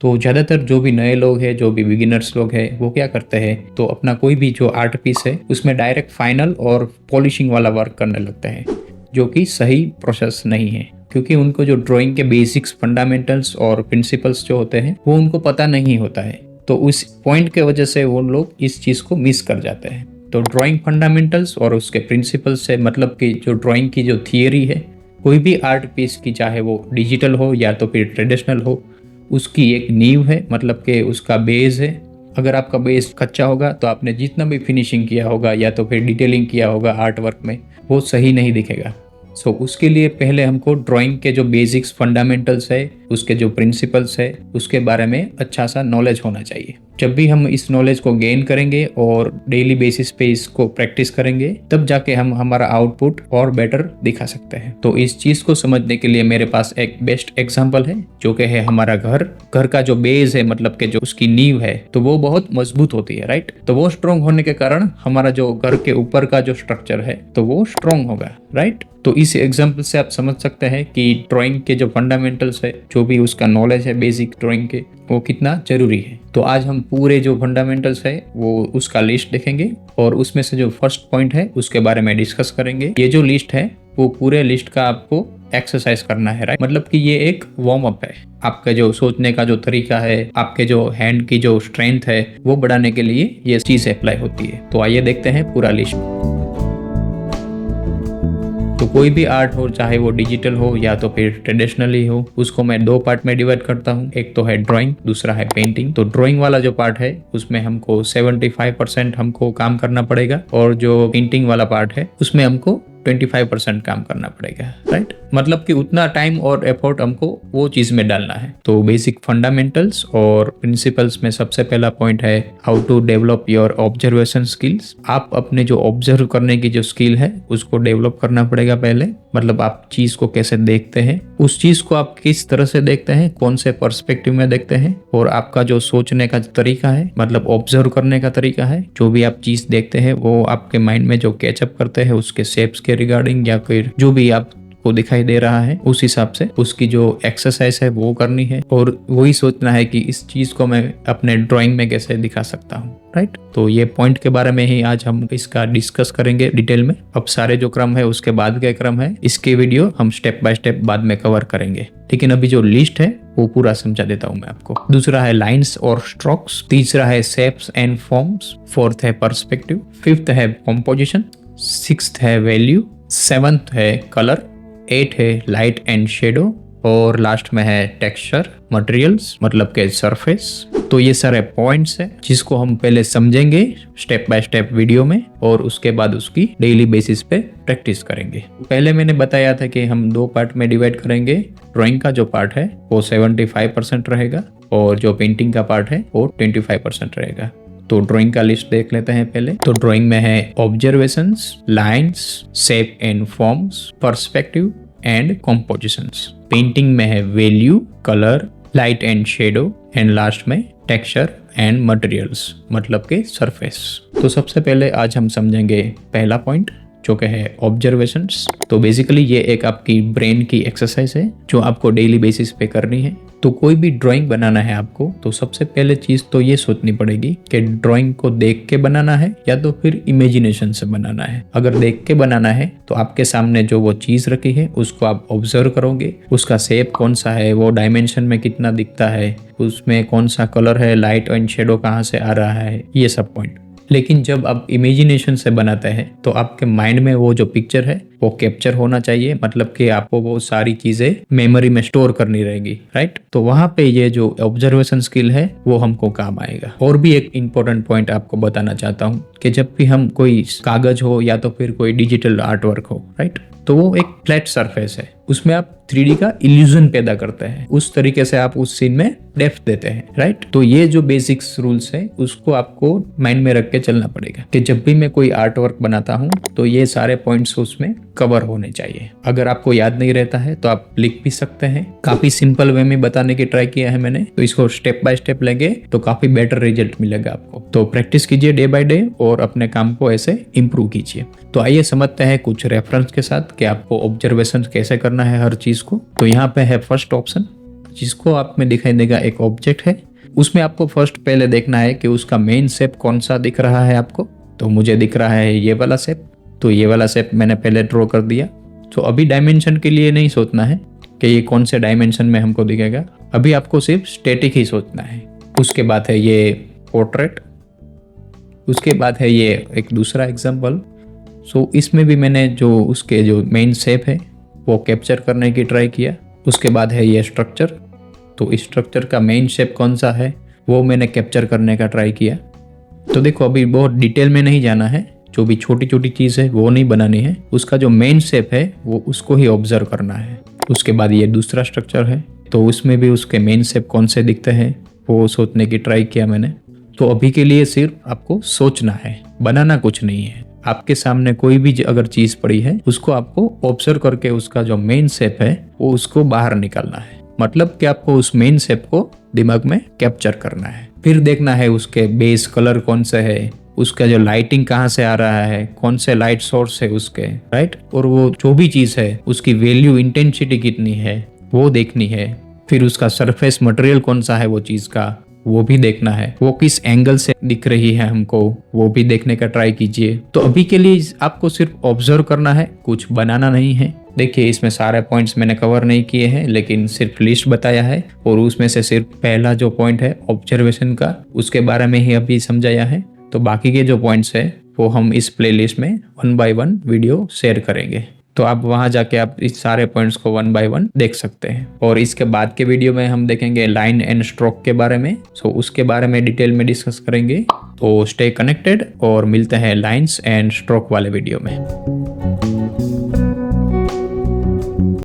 तो ज़्यादातर जो भी नए लोग हैं, जो भी बिगिनर्स लोग हैं, वो क्या करते हैं, तो अपना कोई भी जो आर्ट पीस है उसमें डायरेक्ट फाइनल और पॉलिशिंग वाला वर्क करने लगते हैं, जो कि सही प्रोसेस नहीं है, क्योंकि उनको जो ड्राइंग के बेसिक्स, फंडामेंटल्स और प्रिंसिपल्स जो होते हैं वो उनको पता नहीं होता है। तो उस पॉइंट के वजह से वो लोग इस चीज़ को मिस कर जाते हैं। तो ड्राइंग फंडामेंटल्स और उसके प्रिंसिपल्स से मतलब कि जो ड्राइंग की जो थियरी है, कोई भी आर्ट पीस की, चाहे वो डिजिटल हो या तो फिर ट्रेडिशनल हो, उसकी एक नींव है, मतलब कि उसका बेस है। अगर आपका बेस कच्चा होगा तो आपने जितना भी फिनिशिंग किया होगा या तो फिर डिटेलिंग किया होगा आर्ट वर्क में, वो सही नहीं दिखेगा। सो उसके लिए पहले हमको ड्राइंग के जो बेसिक्स, फंडामेंटल्स है, उसके जो प्रिंसिपल्स है, उसके बारे में अच्छा सा नॉलेज होना चाहिए। जब भी हम इस नॉलेज को गेन करेंगे और डेली बेसिस पे इसको प्रैक्टिस करेंगे, तब जाके हम हमारा आउटपुट और बेटर दिखा सकते हैं। तो इस चीज को समझने के लिए मेरे पास एक बेस्ट एग्जांपल है, जो कि है हमारा घर। घर का जो बेस है, मतलब कि जो उसकी नींव है, तो वो बहुत मजबूत होती है, राइट। तो वो स्ट्रॉन्ग होने के कारण हमारा जो घर के ऊपर का जो स्ट्रक्चर है, तो वो स्ट्रॉन्ग होगा, राइट। तो इस एग्जाम्पल से आप समझ सकते हैं कि ड्राइंग के जो फंडामेंटल्स है, जो भी उसका नॉलेज है बेसिक ड्राइंग के, वो कितना जरूरी है। तो आज हम पूरे जो फंडामेंटल्स है वो उसका लिस्ट देखेंगे और उसमें से जो फर्स्ट पॉइंट है उसके बारे में डिस्कस करेंगे। ये जो लिस्ट है वो पूरे लिस्ट का आपको एक्सरसाइज करना है, राइट। मतलब कि ये एक वार्म अप है। आपका जो सोचने का जो तरीका है, आपके जो हैंड की जो स्ट्रेंथ है, वो बढ़ाने के लिए ये चीज अप्लाई होती है। तो आइए देखते हैं पूरा लिस्ट। तो कोई भी आर्ट हो, चाहे वो डिजिटल हो या तो फिर ट्रेडिशनली हो, उसको मैं दो पार्ट में डिवाइड करता हूँ। एक तो है ड्राइंग, दूसरा है पेंटिंग। तो ड्राइंग वाला जो पार्ट है उसमें हमको 75% हमको काम करना पड़ेगा, और जो पेंटिंग वाला पार्ट है उसमें हमको 25% काम करना पड़ेगा, राइट। मतलब कि उतना टाइम और एफर्ट हमको वो चीज में डालना है। तो बेसिक फंडामेंटल्स और प्रिंसिपल्स में सबसे पहला पॉइंट है how to develop your observation skills. आप अपने जो ऑब्जर्व करने की जो स्किल है उसको डेवलप करना पड़ेगा पहले। मतलब आप चीज को कैसे देखते हैं, उस चीज को आप किस तरह से देखते हैं, कौन से पर्सपेक्टिव में देखते हैं, और आपका जो सोचने का तरीका है, मतलब ऑब्जर्व करने का तरीका है, जो भी आप चीज देखते हैं वो आपके माइंड में जो कैचअप करते हैं उसके शेप्स के रिगार्डिंग, या फिर जो भी आपको दिखाई दे रहा है उस हिसाब से उसकी जो एक्सरसाइज है वो करनी है, और वही सोचना है कि इस चीज को मैं अपने ड्राइंग में कैसे दिखा सकता हूँ, राइट। तो ये पॉइंट के बारे में ही आज हम इसका डिस्कस करेंगे डिटेल में। अब सारे जो क्रम है उसके बाद के क्रम है, इसके वीडियो हम स्टेप बाय स्टेप बाद में कवर करेंगे, लेकिन अभी जो लिस्ट है वो पूरा समझा देता हूं मैं आपको। दूसरा है लाइंस और स्ट्रोक्स, तीसरा है शेप्स एंड फॉर्म्स, फोर्थ है पर्सपेक्टिव, फिफ्थ है कॉम्पोजिशन, सिक्स्थ है वैल्यू, सेवंथ है कलर, एट है लाइट एंड शेडो, और लास्ट में है टेक्सचर, मटेरियल्स मतलब के सरफेस। तो ये सारे पॉइंट्स हैं जिसको हम पहले समझेंगे स्टेप बाय स्टेप वीडियो में, और उसके बाद उसकी डेली बेसिस पे प्रैक्टिस करेंगे। पहले मैंने बताया था कि हम दो पार्ट में डिवाइड करेंगे। ड्राइंग का जो पार्ट है वो 75% रहेगा, और जो पेंटिंग का पार्ट है वो 25% रहेगा। तो ड्राइंग का लिस्ट देख लेते हैं पहले। तो ड्राइंग में है observations, lines, shape and forms, perspective and compositions. Painting में है value, colour, light and shadow, and last में टेक्सचर एंड मटेरियल्स मतलब के सरफेस। तो सबसे पहले आज हम समझेंगे पहला पॉइंट, जो कि है ऑब्जर्वेशंस। तो बेसिकली ये एक आपकी ब्रेन की एक्सरसाइज है जो आपको डेली बेसिस पे करनी है। तो कोई भी ड्राइंग बनाना है आपको, तो सबसे पहले चीज तो ये सोचनी पड़ेगी कि ड्राइंग को देख के बनाना है या तो फिर इमेजिनेशन से बनाना है। अगर देख के बनाना है तो आपके सामने जो वो चीज रखी है उसको आप ऑब्जर्व करोगे, उसका शेप कौन सा है, वो डायमेंशन में कितना दिखता है, उसमें कौन सा कलर है, लाइट एंड शेडो कहाँ से आ रहा है, ये सब पॉइंट। लेकिन जब आप इमेजिनेशन से बनाते हैं तो आपके माइंड में वो जो पिक्चर है वो कैप्चर होना चाहिए, मतलब कि आपको वो सारी चीजें मेमोरी में स्टोर करनी रहेगी, राइट। तो वहां पे ये जो ऑब्जर्वेशन स्किल है वो हमको काम आएगा। और भी एक इंपॉर्टेंट पॉइंट आपको बताना चाहता हूँ कि जब भी हम कोई कागज हो या तो फिर कोई डिजिटल आर्ट वर्क हो, राइट, तो वो एक फ्लैट सरफेस है, उसमें आप 3D का इल्यूजन पैदा करते हैं, उस तरीके से आप उस सीन में डेप्थ देते हैं, राइट। तो ये जो बेसिक्स रूल्स है उसको आपको माइंड में रख के चलना पड़ेगा कि जब भी मैं कोई आर्ट वर्क बनाता हूँ तो ये सारे पॉइंट्स उसमें कवर होने चाहिए। अगर आपको याद नहीं रहता है तो आप लिख भी सकते हैं। काफी सिंपल वे में बताने की ट्राई किया है मैंने, तो इसको स्टेप बाय स्टेप लेंगे तो काफी बेटर रिजल्ट मिलेगा आपको। तो प्रैक्टिस कीजिए डे बाय डे और अपने काम को ऐसे इंप्रूव कीजिए। तो आइए समझते हैं कुछ रेफरेंस के साथ कि आपको ऑब्जर्वेशन कैसे करना है हर चीज को। तो यहाँ पे है फर्स्ट ऑप्शन, जिसको आप में दिखाई देगा एक ऑब्जेक्ट है, उसमें आपको फर्स्ट पहले देखना है कि उसका मेन शेप कौन सा दिख रहा है आपको। तो मुझे दिख रहा है ये वाला शेप, तो ये वाला शेप मैंने पहले ड्रॉ कर दिया। तो अभी डायमेंशन के लिए नहीं सोचना है कि ये कौन से डायमेंशन में हमको दिखेगा, अभी आपको सिर्फ स्टैटिक ही सोचना है। उसके बाद है ये पोर्ट्रेट, उसके बाद है ये एक दूसरा एग्जाम्पल। सो इसमें भी मैंने जो उसके जो मेन शेप है वो कैप्चर करने की ट्राई किया। उसके बाद है ये स्ट्रक्चर, तो इस स्ट्रक्चर का मेन शेप कौन सा है वो मैंने कैप्चर करने का ट्राई किया। तो देखो अभी बहुत डिटेल में नहीं जाना है, जो भी छोटी छोटी चीज़ है वो नहीं बनानी है, उसका जो मेन शेप है वो उसको ही ऑब्जर्व करना है। उसके बाद ये दूसरा स्ट्रक्चर है, तो उसमें भी उसके मेन शेप कौन से दिखते हैं वो सोचने की ट्राई किया मैंने। तो अभी के लिए सिर्फ आपको सोचना है, बनाना कुछ नहीं है। आपके सामने कोई भी अगर चीज पड़ी है उसको आपको ऑब्जर्व करके उसका जो मेन शेप है वो उसको बाहर निकालना है, मतलब कि आपको उस मेन शेप को दिमाग में कैप्चर करना है। फिर देखना है उसके बेस कलर कौन से है, उसका जो लाइटिंग कहाँ से आ रहा है, कौन से लाइट सोर्स है उसके, राइट। और वो जो भी चीज है उसकी वैल्यू इंटेंसिटी कितनी है वो देखनी है। फिर उसका सरफेस मटेरियल कौन सा है वो चीज का वो भी देखना है, वो किस एंगल से दिख रही है हमको वो भी देखने का ट्राई कीजिए। तो अभी के लिए आपको सिर्फ ऑब्जर्व करना है, कुछ बनाना नहीं है। देखिए इसमें सारे पॉइंट्स मैंने कवर नहीं किए हैं, लेकिन सिर्फ लिस्ट बताया है और उसमें से सिर्फ पहला जो पॉइंट है ऑब्जर्वेशन का उसके बारे में ही अभी समझाया है। तो बाकी के जो पॉइंट्स है वो हम इस प्लेलिस्ट में 1 बाय 1 वीडियो शेयर करेंगे, तो आप वहां जाके आप इस सारे पॉइंट्स को 1 बाय 1 देख सकते हैं। और इसके बाद के वीडियो में हम देखेंगे लाइन एंड स्ट्रोक के बारे में, सो उसके बारे में डिटेल में डिस्कस करेंगे। तो स्टे कनेक्टेड और मिलते हैं लाइंस एंड स्ट्रोक वाले वीडियो में।